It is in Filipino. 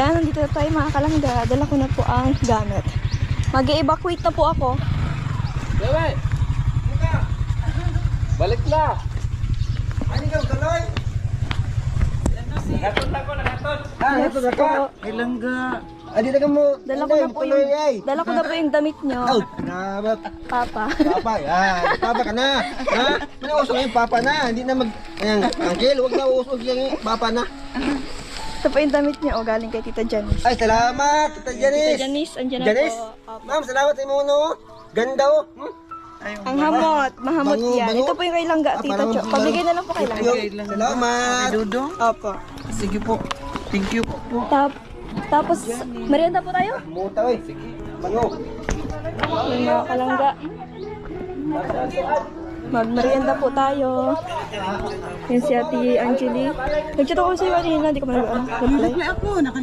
Ayan, nandito na tayo mga kalangga. Dala ko na po ang gamit. Mag-evacuate na po ako. Daway! Balik na! Ano ka, kaloy? Nakatot ako, nakatot! Yes po. Ilangga. Dito ka mo. Dala ko na po yung damit nyo. Grabe. Papa. Papa, yan. Papa ka na. Ha? Pinuusok yung papa na. Hindi na mag... Ayan, Uncle, huwag na usok yung papa na. Ito po yung damit nyo. O, galing kay Tita Janice. Ay, salamat, Tita Janice. Tita Janice, andyan na Janice? po. Opo. Ma'am, salamat sa mga no. Ganda oh. Ang hamot. Mahamot Bango, yan. bango. Ito po yung kay Langga, Tita parang- Cho. Pabigay na lang po kay Langga. Salamat. Dudong? Opo. Sige po. Thank you po. Tapos, merienda po tayo? Muta eh. Sige. Bango. Yung mga kalangga. Magmerienda po tayo. Yan si Ate Angeli. Nag-chat ako sa'yo kanina, hindi ko man reply. Ako, nakalimutan.